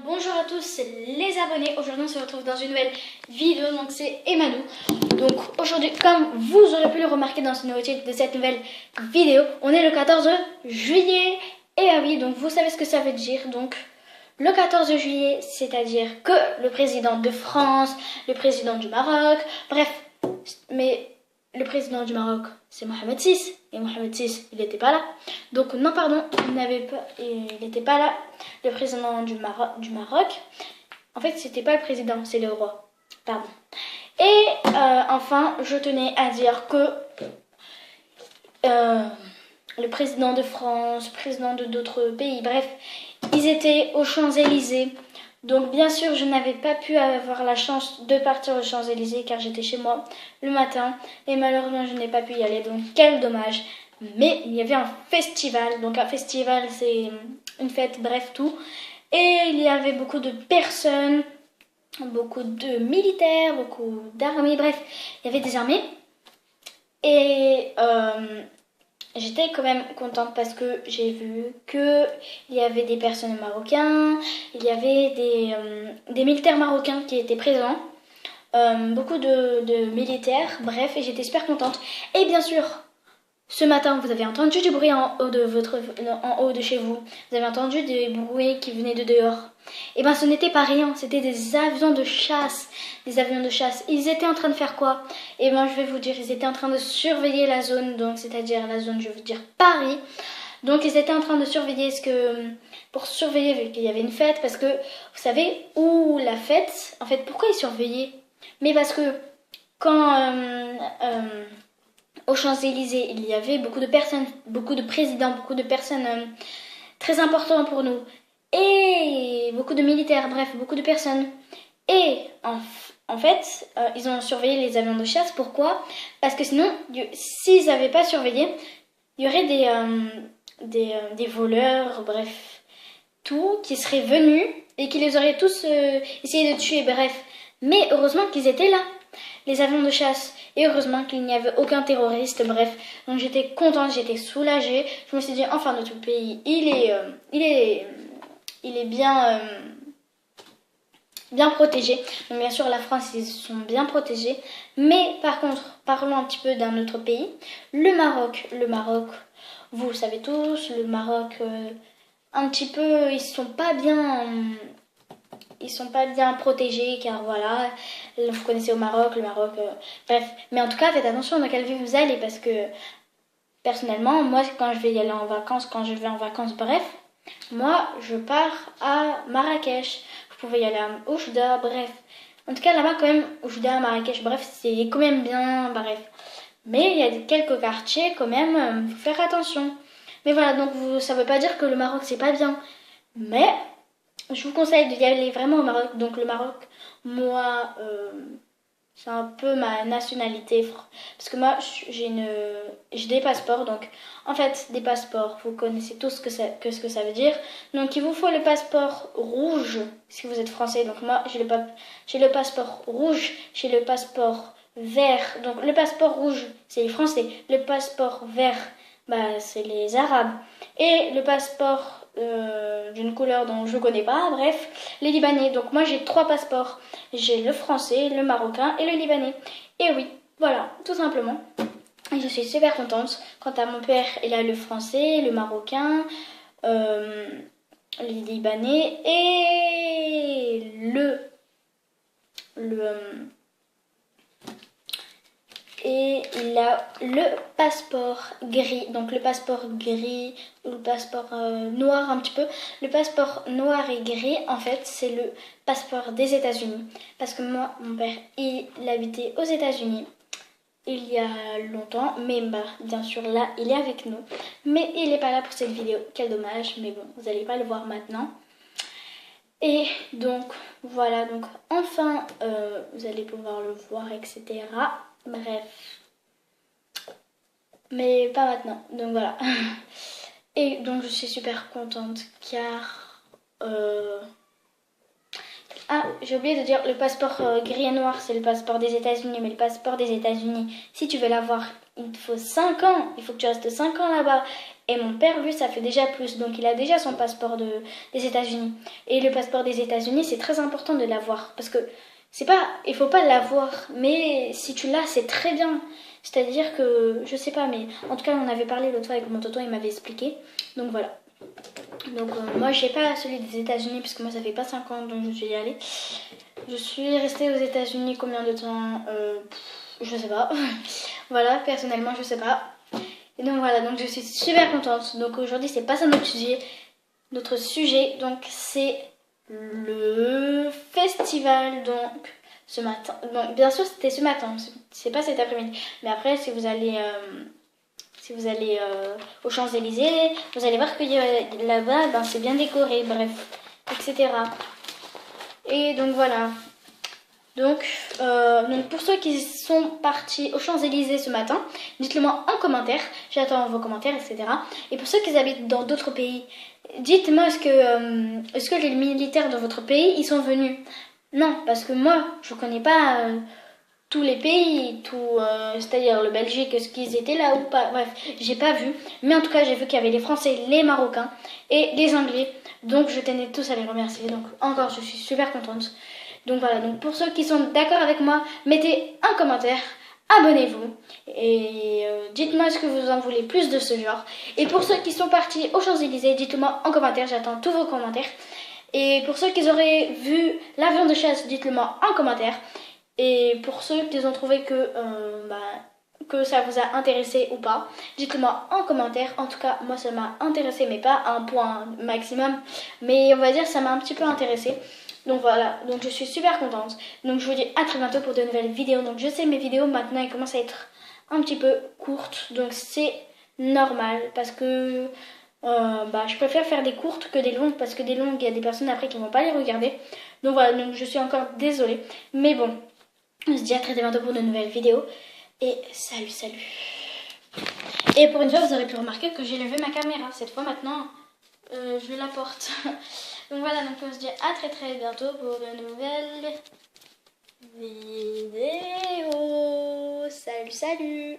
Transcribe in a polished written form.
Bonjour à tous les abonnés, aujourd'hui on se retrouve dans une nouvelle vidéo, donc c'est Emmanou. Donc aujourd'hui, comme vous aurez pu le remarquer dans ce nouveau titre de cette nouvelle vidéo, on est le 14 juillet. Et ah oui, donc vous savez ce que ça veut dire. Donc le 14 juillet, c'est-à-dire que le président de France, le président du Maroc, bref, mais le président du Maroc, c'est Mohamed VI. Et Mohamed VI, il n'était pas là. Donc non, pardon, il n'était pas là. Le président du Maroc. En fait, c'était pas le président, c'est le roi. Pardon. Et enfin, je tenais à dire que le président de France, le président de d'autres pays, bref, ils étaient aux Champs-Élysées. Donc bien sûr, je n'avais pas pu avoir la chance de partir aux Champs-Élysées car j'étais chez moi le matin et malheureusement je n'ai pas pu y aller, donc quel dommage. Mais il y avait un festival, donc un festival c'est une fête, bref tout. Et il y avait beaucoup de personnes, beaucoup de militaires, beaucoup d'armées, bref, il y avait des armées. Et j'étais quand même contente parce que j'ai vu qu'il y avait des personnes marocains, il y avait des militaires marocains qui étaient présents, beaucoup de militaires, bref, et j'étais super contente. Et bien sûr, ce matin, vous avez entendu du bruit en haut de chez vous. Vous avez entendu des bruits qui venaient de dehors. Et ben, ce n'était pas rien. C'était des avions de chasse. Des avions de chasse. Ils étaient en train de faire quoi? Et ben, je vais vous dire, ils étaient en train de surveiller la zone. Donc, c'est-à-dire la zone, je veux dire Paris. Donc, ils étaient en train de surveiller pour surveiller, vu qu'il y avait une fête. Parce que, vous savez, où la fête, en fait, pourquoi ils surveillaient? Mais parce que, quand... aux Champs-Élysées, il y avait beaucoup de personnes, beaucoup de présidents, beaucoup de personnes très importantes pour nous. Et beaucoup de militaires, bref, beaucoup de personnes. Et en fait, ils ont surveillé les avions de chasse. Pourquoi? Parce que sinon, s'ils n'avaient pas surveillé, il y aurait des voleurs, bref, tout, qui seraient venus et qui les auraient tous essayé de tuer, bref. Mais heureusement qu'ils étaient là, les avions de chasse. Et heureusement qu'il n'y avait aucun terroriste, bref. Donc j'étais contente, j'étais soulagée. Je me suis dit, enfin notre pays, il est bien protégé. Donc bien sûr la France, ils sont bien protégés. Mais par contre, parlons un petit peu d'un autre pays. Le Maroc, vous le savez tous, le Maroc, un petit peu, ils sont pas bien protégés car voilà, vous connaissez le Maroc, bref. Mais en tout cas, faites attention dans quelle ville vous allez parce que personnellement, moi quand je vais en vacances, bref, moi je pars à Marrakech. Vous pouvez y aller à Oujda, bref. En tout cas, là-bas quand même, Oujda, Marrakech, bref, c'est quand même bien, bref. Mais il y a quelques quartiers quand même, faut faire attention. Mais voilà, donc ça veut pas dire que le Maroc c'est pas bien. Mais je vous conseille d'y aller vraiment au Maroc. Donc le Maroc, moi, c'est un peu ma nationalité. Parce que moi, j'ai des passeports. Donc en fait, des passeports, vous connaissez tous ce que ça veut dire. Donc il vous faut le passeport rouge si vous êtes français. Donc moi, j'ai le passeport rouge, j'ai le passeport vert. Donc le passeport rouge, c'est les Français. Le passeport vert, bah, c'est les Arabes. Et le passeport d'une couleur dont je ne connais pas, bref, les Libanais. Donc moi j'ai 3 passeports. J'ai le français, le marocain et le libanais. Et oui, voilà, tout simplement. Et je suis super contente. Quant à mon père, il a le français, le marocain, le libanais et et il a le passeport gris, donc le passeport gris ou le passeport noir un petit peu. Le passeport noir et gris, en fait, c'est le passeport des États-Unis. Parce que moi, mon père, il habitait aux États-Unis il y a longtemps, mais bah, bien sûr là, il est avec nous. Mais il n'est pas là pour cette vidéo, quel dommage, mais bon, vous n'allez pas le voir maintenant. Et donc, voilà, donc enfin, vous allez pouvoir le voir, etc. Bref. Mais pas maintenant. Donc voilà. Et donc je suis super contente car... Ah, j'ai oublié de dire, le passeport gris et noir, c'est le passeport des États-Unis. Mais le passeport des États-Unis, si tu veux l'avoir, il te faut 5 ans. Il faut que tu restes 5 ans là-bas. Et mon père, lui, ça fait déjà plus. Donc, il a déjà son passeport des États-Unis. Et le passeport des États-Unis, c'est très important de l'avoir. Parce que c'est pas, il faut pas l'avoir. Mais si tu l'as, c'est très bien. C'est-à-dire que, je sais pas, mais en tout cas, on avait parlé l'autre fois avec mon tonton, il m'avait expliqué. Donc, voilà. Donc moi j'ai pas celui des États-Unis parce que moi ça fait pas 5 ans donc je suis y allée. Je suis restée aux États-Unis combien de temps je sais pas. Voilà, personnellement je sais pas. Et donc voilà, donc je suis super contente. Donc aujourd'hui c'est pas ça notre sujet. Notre sujet donc c'est le festival donc ce matin. Donc bien sûr c'était ce matin, c'est pas cet après-midi. Mais après si vous allez aux Champs-Élysées, vous allez voir que là-bas, ben, c'est bien décoré, bref, etc. Et donc voilà. Donc pour ceux qui sont partis aux Champs-Élysées ce matin, dites-le moi en commentaire. J'attends vos commentaires, etc. Et pour ceux qui habitent dans d'autres pays, dites-moi est-ce que les militaires de votre pays, ils sont venus? Non, parce que moi, je connais pas tous les pays, c'est-à-dire le Belgique, est-ce qu'ils étaient là ou pas? Bref, j'ai pas vu. Mais en tout cas, j'ai vu qu'il y avait les Français, les Marocains et les Anglais. Donc je tenais tous à les remercier. Donc encore, je suis super contente. Donc voilà, donc pour ceux qui sont d'accord avec moi, mettez un commentaire, abonnez-vous et dites-moi ce que vous en voulez plus de ce genre. Et pour ceux qui sont partis aux Champs-Élysées, dites-le-moi en commentaire, j'attends tous vos commentaires. Et pour ceux qui auraient vu l'avion de chasse, dites-le moi en commentaire. Et pour ceux qui ont trouvé que ça vous a intéressé ou pas, dites-le moi en commentaire. En tout cas, moi ça m'a intéressé, mais pas à un point maximum. Mais on va dire ça m'a un petit peu intéressé. Donc voilà, donc je suis super contente. Donc je vous dis à très bientôt pour de nouvelles vidéos. Donc je sais mes vidéos maintenant elles commencent à être un petit peu courtes. Donc c'est normal parce que je préfère faire des courtes que des longues. Parce que des longues, il y a des personnes après qui vont pas les regarder. Donc voilà, donc je suis encore désolée. Mais bon. On se dit à très bientôt pour de nouvelles vidéos. Et salut, salut. Et pour une fois, vous aurez pu remarquer que j'ai levé ma caméra. Cette fois, maintenant, je la porte. Donc voilà, donc on se dit à très très bientôt pour de nouvelles vidéos. Salut, salut.